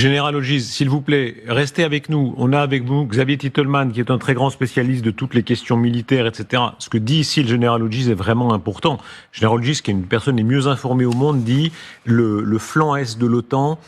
Général Ogis, s'il vous plaît, restez avec nous. On a avec vous Xavier Titelman, qui est un très grand spécialiste de toutes les questions militaires, etc. Ce que dit ici le général Ogis est vraiment important. Le général Ogis, qui est une personne les mieux informées au monde, dit le flanc est de l'OTAN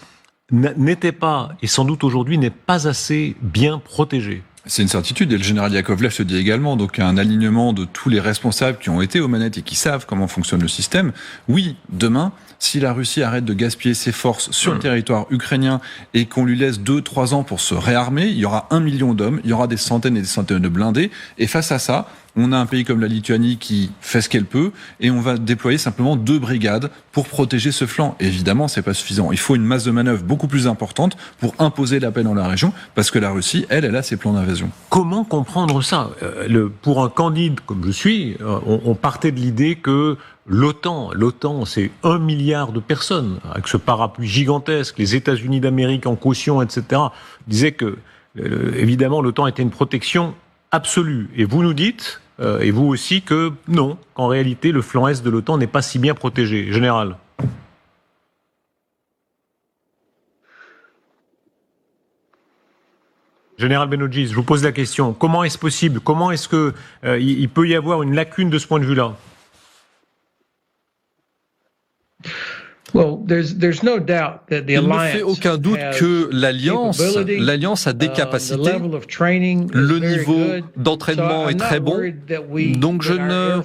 n'était pas, et sans doute aujourd'hui, n'est pas assez bien protégé. C'est une certitude, et le général Yakovlev se dit également, donc un alignement de tous les responsables qui ont été aux manettes et qui savent comment fonctionne le système. Oui, demain, si la Russie arrête de gaspiller ses forces sur le territoire ukrainien et qu'on lui laisse 2-3 ans pour se réarmer, il y aura 1 million d'hommes, il y aura des centaines et des centaines de blindés, et face à ça, on a un pays comme la Lituanie qui fait ce qu'elle peut, et on va déployer simplement 2 brigades pour protéger ce flanc. Et évidemment, c'est pas suffisant. Il faut une masse de manœuvre beaucoup plus importante pour imposer la paix dans la région, parce que la Russie, elle a ses plans d'invasion. Comment comprendre ça ? Pour un candide comme je suis, on partait de l'idée que l'OTAN, c'est 1 milliard de personnes, avec ce parapluie gigantesque, les États-Unis d'Amérique en caution, etc. Disait que, évidemment, l'OTAN était une protection absolue. Et vous nous dites, et vous aussi, que non, qu'en réalité, le flanc est de l'OTAN n'est pas si bien protégé. Général. Général Benogis, je vous pose la question. Comment est-ce possible ? Comment est-ce que il peut y avoir une lacune de ce point de vue-là ? Il ne fait aucun doute que l'Alliance a des capacités, le niveau d'entraînement est très bon, donc je ne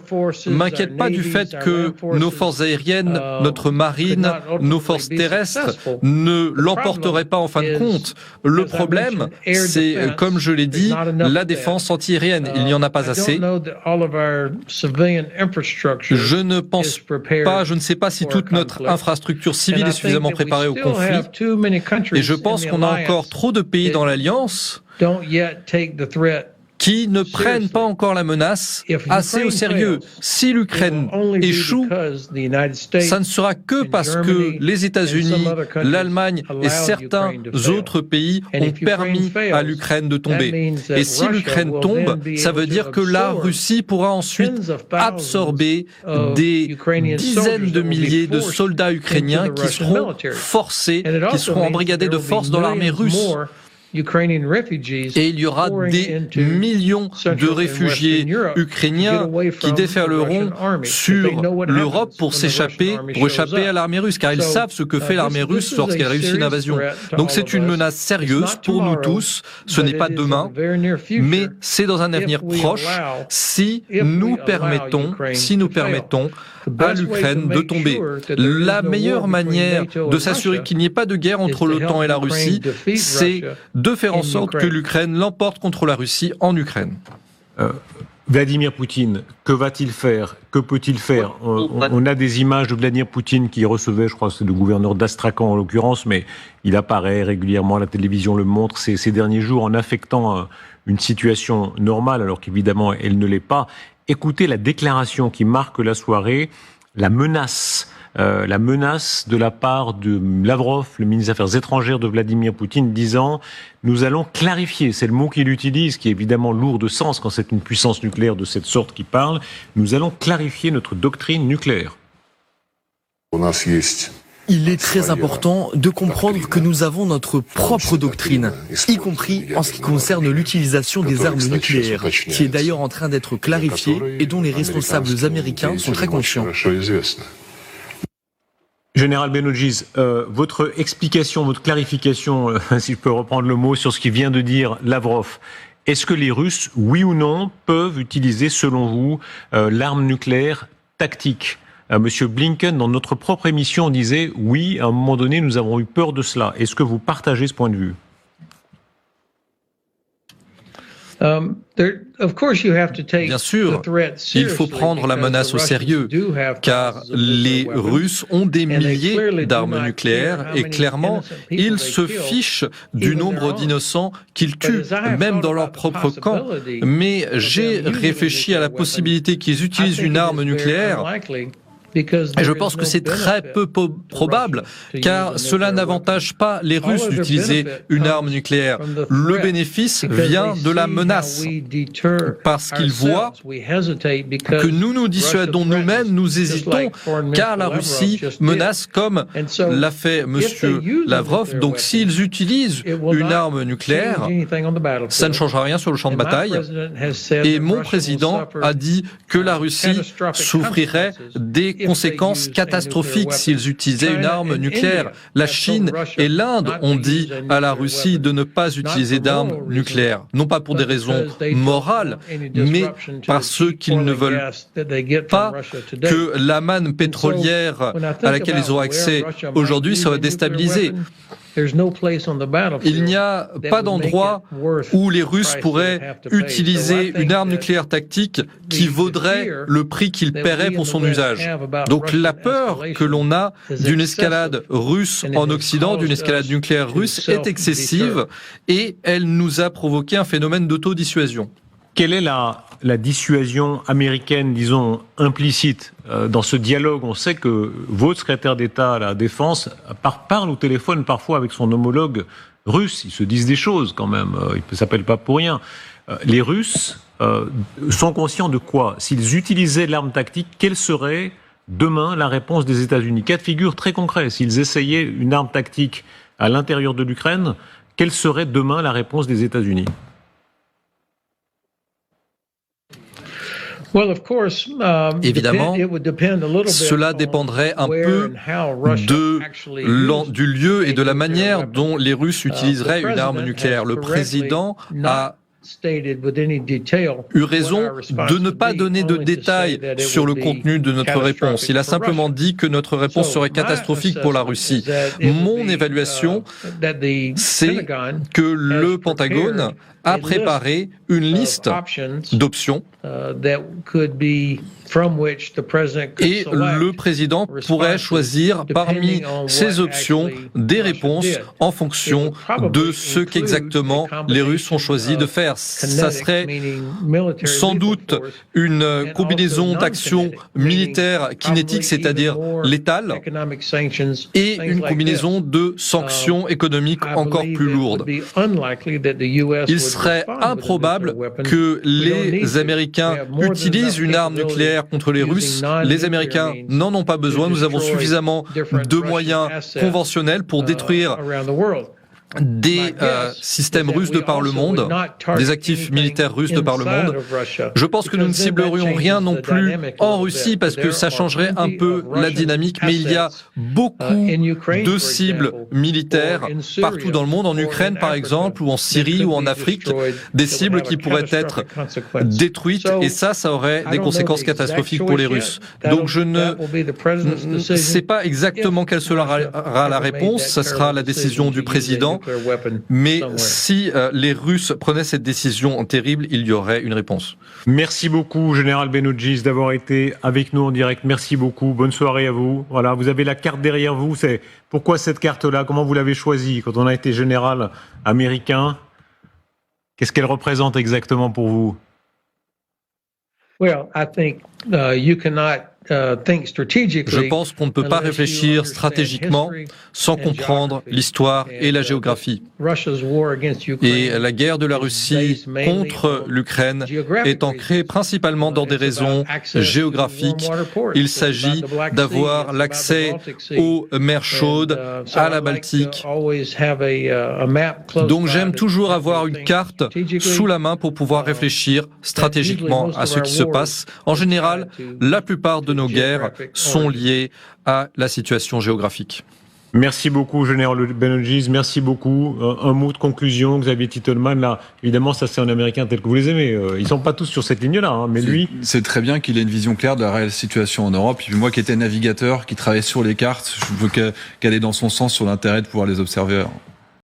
m'inquiète pas du fait que nos forces aériennes, notre marine, nos forces terrestres ne l'emporteraient pas en fin de compte. Le problème, c'est, comme je l'ai dit, la défense antiaérienne. Il n'y en a pas assez. Je ne pense pas, je ne sais pas si toute notre infrastructure civile est suffisamment préparée au conflit. Et je pense qu'on a encore trop de pays dans l'Alliance qui ne prennent pas encore la menace assez au sérieux. Si l'Ukraine échoue, ça ne sera que parce que les États-Unis, l'Allemagne et certains autres pays ont permis à l'Ukraine de tomber. Et si l'Ukraine tombe, ça veut dire que la Russie pourra ensuite absorber des dizaines de milliers de soldats ukrainiens qui seront forcés, qui seront embrigadés de force dans l'armée russe. Et il y aura des millions de réfugiés ukrainiens qui déferleront sur l'Europe pour échapper à l'armée russe, car ils savent ce que fait l'armée russe lorsqu'elle réussit une invasion. Donc c'est une menace sérieuse pour nous tous. Ce n'est pas demain, mais c'est dans un avenir proche si nous permettons à l'Ukraine de tomber. La meilleure manière de s'assurer qu'il n'y ait pas de guerre entre l'OTAN et la Russie, c'est de faire en sorte que l'Ukraine l'emporte contre la Russie en Ukraine. Vladimir Poutine, que va-t-il faire ? Que peut-il faire ? On a des images de Vladimir Poutine qui recevait, je crois que c'est le gouverneur d'Astrakhan en l'occurrence, mais il apparaît régulièrement, la télévision le montre ces derniers jours en affectant une situation normale, alors qu'évidemment elle ne l'est pas. Écoutez la déclaration qui marque la soirée, la menace de la part de Lavrov, le ministre des Affaires étrangères de Vladimir Poutine, disant « Nous allons clarifier », c'est le mot qu'il utilise, qui est évidemment lourd de sens quand c'est une puissance nucléaire de cette sorte qui parle, « Nous allons clarifier notre doctrine nucléaire ». Il est très important de comprendre que nous avons notre propre doctrine, y compris en ce qui concerne l'utilisation des armes nucléaires, qui est d'ailleurs en train d'être clarifiée et dont les responsables américains sont très conscients. Général Benogis, votre explication, votre clarification, si je peux reprendre le mot, sur ce qui vient de dire Lavrov, est-ce que les Russes, oui ou non, peuvent utiliser, selon vous, l'arme nucléaire tactique ? Monsieur Blinken, dans notre propre émission, disait « Oui, à un moment donné, nous avons eu peur de cela ». Est-ce que vous partagez ce point de vue ? Bien sûr, il faut prendre la menace au sérieux, car les Russes ont des milliers d'armes nucléaires et clairement, ils se fichent du nombre d'innocents qu'ils tuent, même dans leur propre camp. Mais j'ai réfléchi à la possibilité qu'ils utilisent une arme nucléaire. Et je pense que c'est très peu probable, car cela n'avantage pas les Russes d'utiliser une arme nucléaire. Le bénéfice vient de la menace, parce qu'ils voient que nous dissuadons nous-mêmes, nous hésitons, car la Russie menace comme l'a fait M. Lavrov. Donc s'ils utilisent une arme nucléaire, ça ne changera rien sur le champ de bataille. Et mon président a dit que la Russie souffrirait des conséquences catastrophiques s'ils utilisaient une arme nucléaire. La Chine et l'Inde ont dit à la Russie de ne pas utiliser d'armes nucléaires, non pas pour des raisons morales, mais parce qu'ils ne veulent pas que la manne pétrolière à laquelle ils ont accès aujourd'hui soit déstabilisée. Il n'y a pas d'endroit où les Russes pourraient utiliser une arme nucléaire tactique qui vaudrait le prix qu'ils paieraient pour son usage. Donc la peur que l'on a d'une escalade russe en Occident, d'une escalade nucléaire russe, est excessive et elle nous a provoqué un phénomène d'autodissuasion. Quelle est la dissuasion américaine, disons, implicite dans ce dialogue? On sait que votre secrétaire d'État à la Défense parle au téléphone parfois avec son homologue russe. Ils se disent des choses quand même, ils ne s'appellent pas pour rien. Les Russes sont conscients de quoi? S'ils utilisaient l'arme tactique, quelle serait demain la réponse des États-Unis? Cas de figure très concret, s'ils essayaient une arme tactique à l'intérieur de l'Ukraine, quelle serait demain la réponse des États-Unis? Évidemment, cela dépendrait un peu du lieu et de la manière dont les Russes utiliseraient une arme nucléaire. Le président a eu raison de ne pas donner de détails sur le contenu de notre réponse. Il a simplement dit que notre réponse serait catastrophique pour la Russie. Mon évaluation, c'est que le Pentagone a préparé une liste d'options et le président pourrait choisir parmi ces options des réponses en fonction de ce qu'exactement les Russes ont choisi de faire. Ça serait sans doute une combinaison d'actions militaires kinétiques, c'est-à-dire létales, et une combinaison de sanctions économiques encore plus lourdes. Il serait improbable que les Américains utilisent une arme nucléaire contre les Russes. Les Américains n'en ont pas besoin. Nous avons suffisamment de moyens conventionnels pour détruire des systèmes russes de par le monde, des actifs militaires russes de par le monde. Je pense que nous ne ciblerions rien non plus en Russie parce que ça changerait un peu la dynamique, mais il y a beaucoup de cibles militaires partout dans le monde, en Ukraine par exemple, ou en Syrie ou en Afrique, des cibles qui pourraient être détruites et ça aurait des conséquences catastrophiques pour les Russes. Donc je ne sais pas exactement quelle sera la réponse, ça sera la décision du président. Mais si les Russes prenaient cette décision terrible, il y aurait une réponse. Merci beaucoup, Général Benogis, d'avoir été avec nous en direct. Merci beaucoup. Bonne soirée à vous. Voilà, vous avez la carte derrière vous. C'est pourquoi cette carte-là? Comment vous l'avez choisie quand on a été général américain? Qu'est-ce qu'elle représente exactement pour vous? Well, I think you cannot Je pense qu'on ne peut pas réfléchir stratégiquement sans comprendre l'histoire et la géographie. Et la guerre de la Russie contre l'Ukraine est ancrée principalement dans des raisons géographiques. Il s'agit d'avoir l'accès aux mers chaudes, à la Baltique. Donc j'aime toujours avoir une carte sous la main pour pouvoir réfléchir stratégiquement à ce qui se passe. En général, la plupart de nos guerres sont liées à la situation géographique. Merci beaucoup, Général Benogis. Merci beaucoup. Un mot de conclusion, Xavier Titelman. Là, évidemment, ça c'est un Américain tel que vous les aimez. Ils ne sont pas tous sur cette ligne-là, hein, mais lui... C'est très bien qu'il ait une vision claire de la réelle situation en Europe. Et puis moi qui étais navigateur, qui travaillait sur les cartes, je veux qu'elle ait dans son sens sur l'intérêt de pouvoir les observer